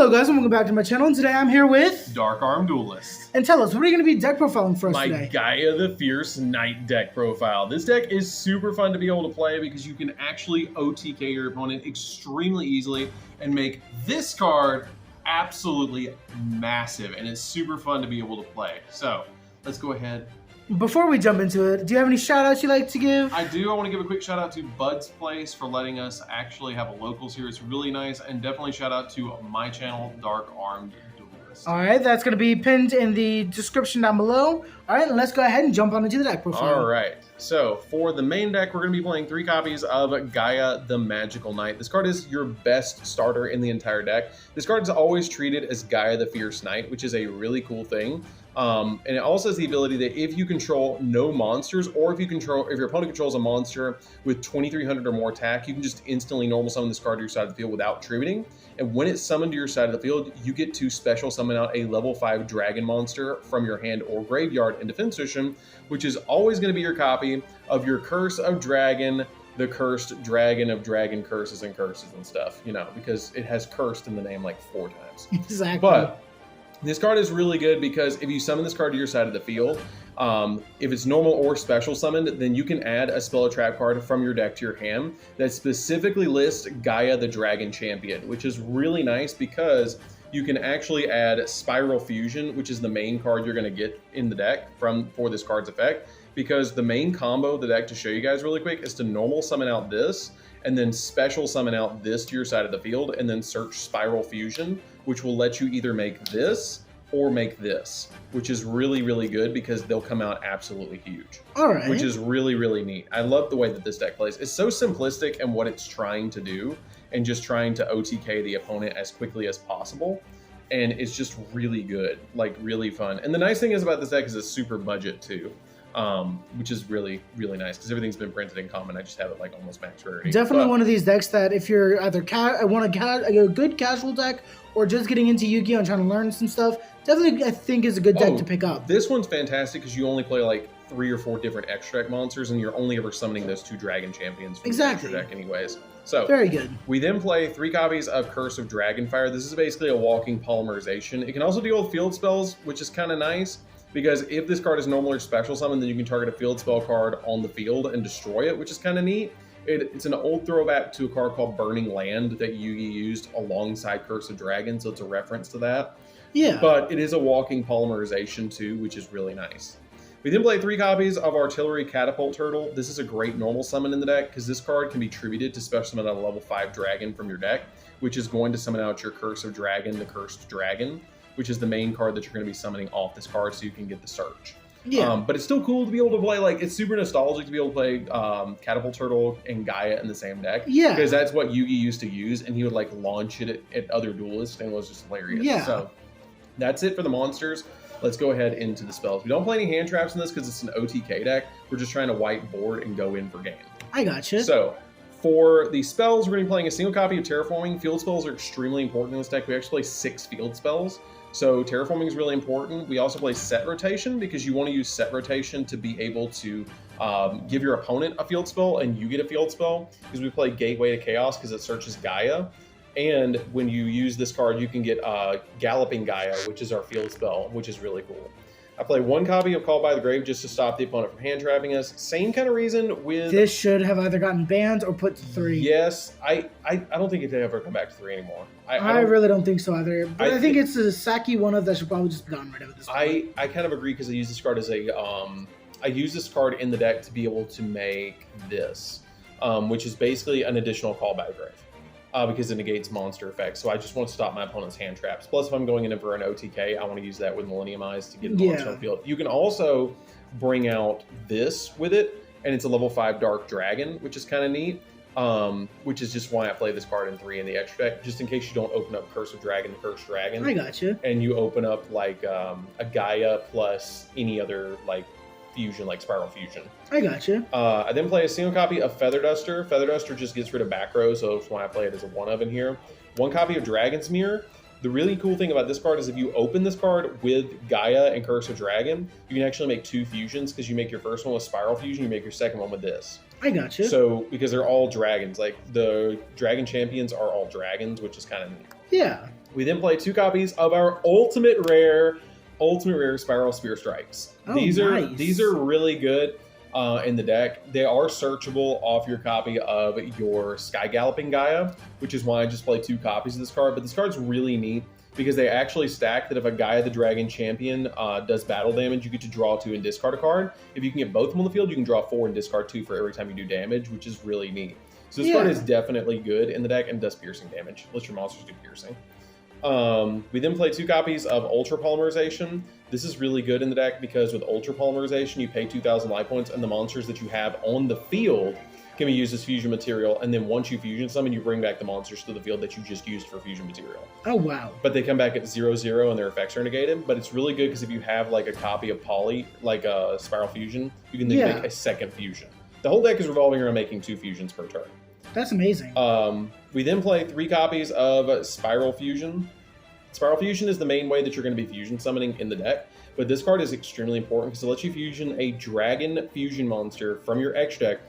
Hello guys and welcome back to my channel, and today I'm here with DarkArmedDuelist. And tell us, what are you going to be deck profiling for us My today? Gaia the Fierce Knight deck profile. This deck is super fun to be able to play because you can actually OTK your opponent extremely easily and make this card absolutely massive, and it's super fun to be able to play. So let's go ahead. Before we jump into it, do you have any shout outs you'd like to give? I do. I want to give a quick shout out to Bud's Place for letting us actually have a locals here. It's really nice, and definitely shout out to my channel, DarkArmedDuelist. Alright, that's going to be pinned in the description down below. Alright, let's go ahead and jump on into the deck profile. Alright, so for the main deck, we're going to be playing 3 copies of Gaia the Magical Knight. This card is your best starter in the entire deck. This card is always treated as Gaia the Fierce Knight, which is a really cool thing. And it also has the ability that if you control no monsters, or if your opponent controls a monster with 2300 or more attack, you can just instantly normal summon this card to your side of the field without tributing. And when it's summoned to your side of the field, you get to special summon out a level 5 dragon monster from your hand or graveyard in defense position, which is always going to be your copy of your Curse of Dragon, the Cursed Dragon of Dragon Curses and stuff, you know, because it has cursed in the name like 4 times. Exactly. But this card is really good because if you summon this card to your side of the field, if it's normal or special summoned, then you can add a spell or trap card from your deck to your hand that specifically lists Gaia the Dragon Champion, which is really nice because you can actually add Spiral Fusion, which is the main card you're going to get in the deck for this card's effect, because the main combo of the deck, to show you guys really quick, is to normal summon out this, and then special summon out this to your side of the field, and then search Spiral Fusion, which will let you either make this or make this, which is really, really good because they'll come out absolutely huge. All right. Which is really, really neat. I love the way that this deck plays. It's so simplistic in what it's trying to do and just trying to OTK the opponent as quickly as possible. And it's just really good, like really fun. And the nice thing is about this deck is it's super budget too. Which is really, really nice because everything's been printed in common. I just have it like almost max rarity. Definitely one of these decks that if you're either want a good casual deck or just getting into Yu-Gi-Oh! And trying to learn some stuff, definitely I think is a good deck to pick up. This one's fantastic because you only play like 3 or 4 different extract monsters and you're only ever summoning those 2 dragon champions from the extra deck anyways. So very good. We then play 3 copies of Curse of Dragonfire. This is basically a walking polymerization. It can also deal with field spells, which is kind of nice. Because if this card is normal or special summon, then you can target a field spell card on the field and destroy it, which is kind of neat. It's an old throwback to a card called Burning Land that Yugi used alongside Curse of Dragon, so it's a reference to that. Yeah. But it is a walking polymerization too, which is really nice. We then play 3 copies of Artillery Catapult Turtle. This is a great normal summon in the deck because this card can be tributed to special summon out a level 5 dragon from your deck, which is going to summon out your Curse of Dragon, the Cursed Dragon, which is the main card that you're going to be summoning off this card so you can get the search. Yeah. But it's still cool to be able to play, like, it's super nostalgic to be able to play Catapult Turtle and Gaia in the same deck. Yeah. Because that's what Yugi used to use, and he would, like, launch it at other duelists, and it was just hilarious. Yeah. So that's it for the monsters. Let's go ahead into the spells. We don't play any hand traps in this because it's an OTK deck. We're just trying to whiteboard and go in for game. I gotcha. So for the spells, we're going to be playing a single copy of Terraforming. Field spells are extremely important in this deck. We actually play 6 field spells. So Terraforming is really important. We also play Set Rotation because you want to use Set Rotation to be able to give your opponent a field spell and you get a field spell, because we play Gateway to Chaos because it searches Gaia. And when you use this card, you can get Galloping Gaia, which is our field spell, which is really cool. I play 1 copy of Call by the Grave just to stop the opponent from hand trapping us. Same kind of reason with... This should have either gotten banned or put to 3. Yes. I don't think it could ever come back to 3 anymore. I really don't think so either. But I think it's the Saki one of that should probably just be gotten rid of at this point. I kind of agree because I use this card as a... I use this card in the deck to be able to make this, which is basically an additional Call by the Grave. Because it negates monster effects. So I just want to stop my opponent's hand traps. Plus, if I'm going in for an OTK, I want to use that with Millennium Eyes to get the monster on the field. You can also bring out this with it, and it's a level 5 Dark Dragon, which is kind of neat. Which is just why I play this card in 3 in the extra deck, just in case you don't open up Curse of Dragon, the Cursed Dragon. I gotcha. And you open up like a Gaia plus any other like fusion, like Spiral Fusion. I gotcha. I then play a single copy of Feather Duster. Feather Duster just gets rid of back row, so that's why I play it as a 1 of in here. 1 copy of Dragon's Mirror. The really cool thing about this card is if you open this card with Gaia and Curse of Dragon, you can actually make 2 fusions because you make your first one with Spiral Fusion, you make your second one with this. I gotcha. So, because they're all dragons, like the dragon champions are all dragons, which is kind of neat. Yeah. We then play 2 copies of our ultimate rare Spiral Spear Strikes. Oh, these nice. are really good in the deck. They are searchable off your copy of your Sky Galloping Gaia, which is why I just play 2 copies of this card. But this card's really neat because they actually stack that if a Gaia the Dragon champion does battle damage, you get to draw 2 and discard a card. If you can get both of them on the field, you can draw 4 and discard 2 for every time you do damage, which is really neat. So this card is definitely good in the deck and does piercing damage. Let your monsters do piercing. We then play 2 copies of Ultra Polymerization. This is really good in the deck because with Ultra Polymerization, you pay 2,000 life points, and the monsters that you have on the field can be used as fusion material. And then once you fusion summon, you bring back the monsters to the field that you just used for fusion material. Oh, wow. But they come back at 0/0 and their effects are negated. But it's really good because if you have like a copy of Poly, like a Spiral Fusion, you can then make a second fusion. The whole deck is revolving around making 2 fusions per turn. That's amazing. We then play 3 copies of Spiral Fusion. Spiral Fusion is the main way that you're going to be fusion summoning in the deck, but this card is extremely important because it lets you fusion a dragon fusion monster from your extra deck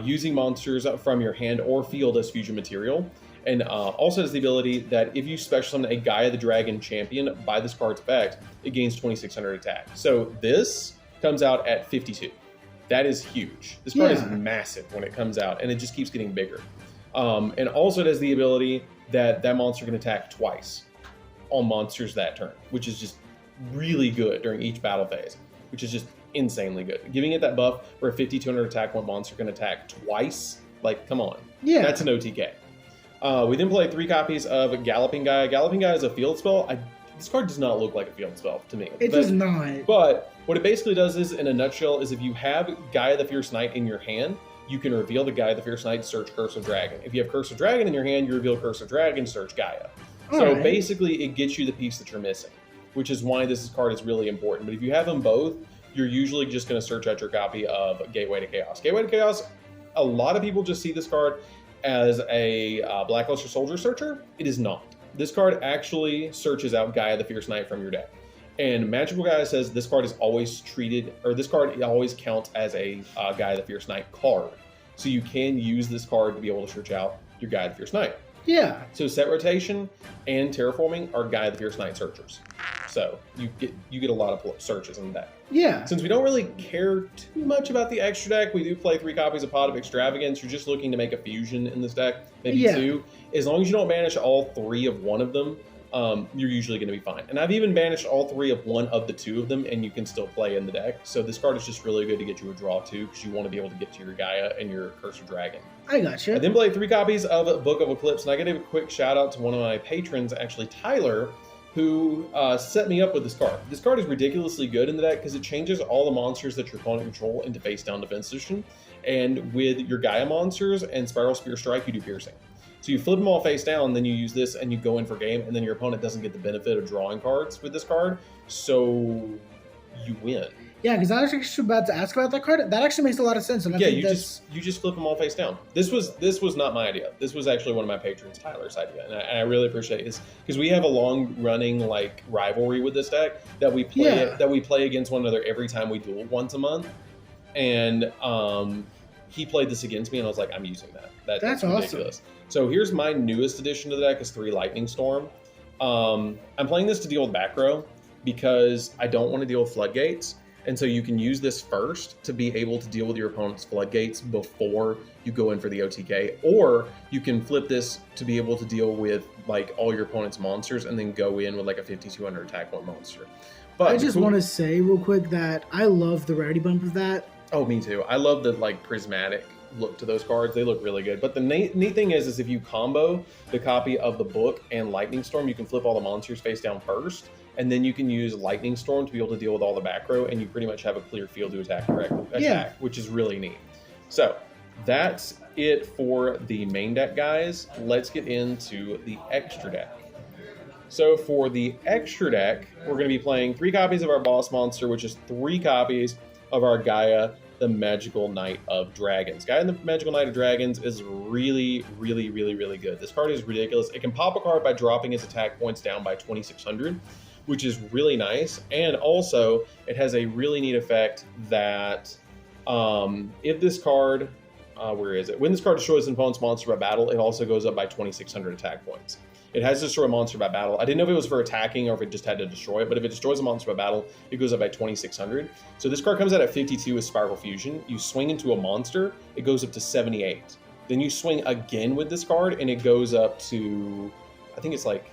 using monsters from your hand or field as fusion material. And also has the ability that if you special summon a Gaia the Dragon champion by this card's effect, it gains 2,600 attack. So this comes out at 52. That is huge. This card is massive when it comes out, and it just keeps getting bigger. And also it has the ability that that monster can attack twice on monsters that turn, which is just really good during each battle phase, which is just insanely good. Giving it that buff where a 5,200 attack one monster can attack twice, like, come on. Yeah. That's an OTK. We then play 3 copies of Galloping Gaia. Galloping Gaia is a field spell. This card does not look like a field spell to me. It does not. But what it basically does is, in a nutshell, is if you have Gaia the Fierce Knight in your hand, you can reveal the Gaia the Fierce Knight, search Curse of Dragon. If you have Curse of Dragon in your hand, you reveal Curse of Dragon, search Gaia. So basically, it gets you the piece that you're missing, which is why this card is really important. But if you have them both, you're usually just going to search out your copy of Gateway to Chaos. Gateway to Chaos, a lot of people just see this card as a Blackluster Soldier searcher. It is not. This card actually searches out Gaia the Fierce Knight from your deck. And Magical Gaia says this card is always treated, or this card always counts as a Gaia the Fierce Knight card. So you can use this card to be able to search out your Gaia the Fierce Knight. Yeah. So Set Rotation and Terraforming are Gaia the Fierce Knight searchers. So you get a lot of searches in the deck. Yeah. Since we don't really care too much about the extra deck, we do play 3 copies of Pot of Extravagance. You're just looking to make a fusion in this deck, maybe 2. As long as you don't banish all 3 of one of them, you're usually going to be fine. And I've even banished all 3 of one of the 2 of them, and you can still play in the deck. So this card is just really good to get you a draw too, because you want to be able to get to your Gaia and your Curse of Dragon. I gotcha. I then played 3 copies of Book of Eclipse, and I got to give a quick shout out to one of my patrons, actually Tyler, who set me up with this card. This card is ridiculously good in the deck because it changes all the monsters that your opponent control into face down defense position. And with your Gaia monsters and Spiral Spear Strike, you do piercing. So you flip them all face down, then you use this and you go in for game, and then your opponent doesn't get the benefit of drawing cards with this card, so you win. Yeah, because I was actually about to ask about that card. That actually makes a lot of sense. And I think you just flip them all face down. This was not my idea. This was actually one of my patrons, Tyler's idea, and I really appreciate it because we have a long running like rivalry with this deck that we play against one another every time we duel once a month, and he played this against me, and I was like, I'm using that. That's ridiculous. Awesome. So here's my newest addition to the deck is 3 Lightning Storm. I'm playing this to deal with back row because I don't want to deal with floodgates. And so you can use this first to be able to deal with your opponent's floodgates before you go in for the OTK. Or you can flip this to be able to deal with like all your opponent's monsters and then go in with like a 5,200 attack one monster. But I just want to say real quick that I love the rarity bump of that. Oh, me too. I love the like prismatic look to those cards. They look really good. But the neat thing is if you combo the copy of the book and Lightning Storm, you can flip all the monsters face down first. And then you can use Lightning Storm to be able to deal with all the back row, and you pretty much have a clear field to attack, which is really neat. So that's it for the main deck, guys. Let's get into the extra deck. So for the extra deck, we're going to be playing 3 copies of our boss monster, which is 3 copies of our Gaia, the Magical Knight of Dragons. Gaia, the Magical Knight of Dragons is really, really, really, really good. This card is ridiculous. It can pop a card by dropping its attack points down by 2,600. Which is really nice. And also, it has a really neat effect that if this card, where is it? When this card destroys an opponent's monster by battle, it also goes up by 2,600 attack points. It has destroy a monster by battle. I didn't know if it was for attacking or if it just had to destroy it, but if it destroys a monster by battle, it goes up by 2,600. So this card comes out at 52 with Spiral Fusion. You swing into a monster, it goes up to 78. Then you swing again with this card, and it goes up to, I think it's like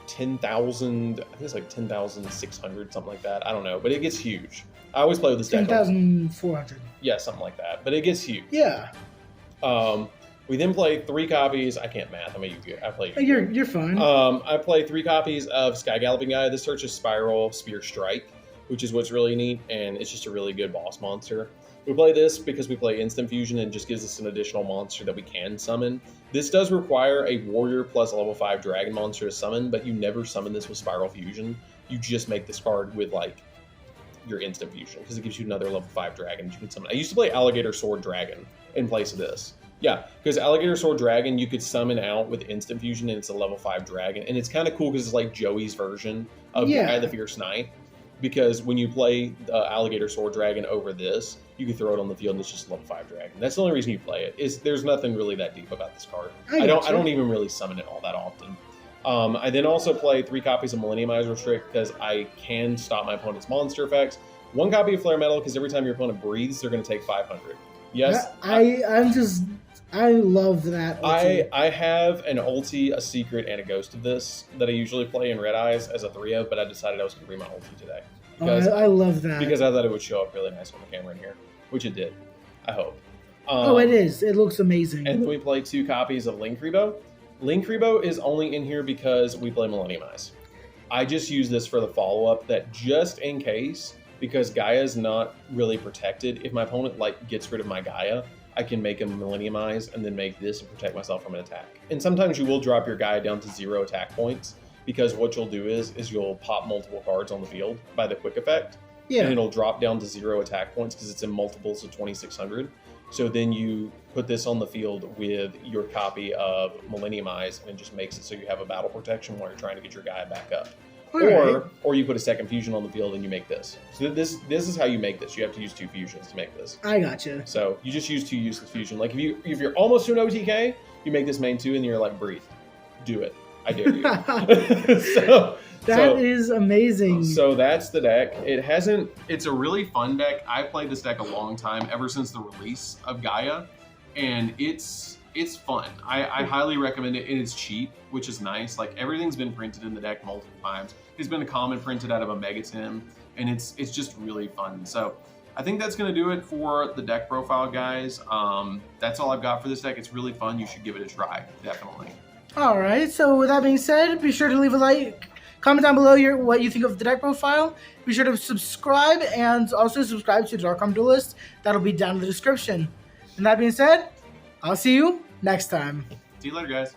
10,000. I think it's like 10,600, something like that. I don't know, but it gets huge. I always play with this deck. 10,400. Yeah, something like that. But it gets huge. Yeah. We then play 3 copies. I can't math. I'm a Yu-Gi-Oh. I play Yu-Gi-Oh. You're fine. I play 3 copies of Sky Galloping Gaia. This searches Spiral, Spear, Strike, which is what's really neat, and it's just a really good boss monster. We play this because we play Instant Fusion and just gives us an additional monster that we can summon. This does require a Warrior plus a level 5 Dragon monster to summon, but you never summon this with Spiral Fusion. You just make this card with, like, your Instant Fusion, because it gives you another level 5 Dragon you can summon. I used to play Alligator Sword Dragon in place of this. Yeah, because Alligator Sword Dragon, you could summon out with Instant Fusion, and it's a level 5 Dragon. And it's kind of cool because it's like Joey's version of Gaia the Fierce Knight. Because when you play Alligator Sword Dragon over this, you can throw it on the field and it's just a level 5 Dragon. That's the only reason you play it. There's nothing really that deep about this card. I don't even really summon it all that often. I then also play 3 copies of Millenniumize Restrict because I can stop my opponent's monster effects. 1 copy of Flare Metal because every time your opponent breathes, they're going to take 500. Yes, I love that ulti. I have an ulti, a secret, and a ghost of this that I usually play in Red Eyes as a 3-of, but I decided I was going to bring my ulti today. I love that. Because I thought it would show up really nice on the camera in here, which it did, I hope. It is. It looks amazing. And then we play 2 copies of Linkribo. Linkribo is only in here because we play Millenniumize. I just use this for the follow-up that just in case, because Gaia is not really protected, if my opponent gets rid of my Gaia, I can make him Millenniumize and then make this and protect myself from an attack. And sometimes you will drop your Gaia down to 0 attack points, because what you'll do is you'll pop multiple cards on the field by the quick effect, and it'll drop down to 0 attack points because it's in multiples of 2,600. So then you put this on the field with your copy of Millenniumize and it just makes it so you have a battle protection while you're trying to get your Gaia back up. Or you put a second fusion on the field and you make this. So this is how you make this. You have to use 2 fusions to make this. I gotcha. So you just use 2 useless fusion. Like if you're almost to an OTK, you make this main 2 and you're like, breathe. Do it. I dare you. That is amazing. So that's the deck. It's a really fun deck. I played this deck a long time, ever since the release of Gaia, and it's fun. I highly recommend it, and it's cheap, which is nice. Like, everything's been printed in the deck multiple times. There's been a common printed out of a Megatim, and it's just really fun. So I think that's going to do it for the deck profile, guys. That's all I've got for this deck. It's really fun. You should give it a try, definitely. All right. So with that being said, be sure to leave a like. Comment down below what you think of the deck profile. Be sure to subscribe, and also subscribe to DarkArmedDuelist. That'll be down in the description. And that being said, I'll see you next time. See you later, guys.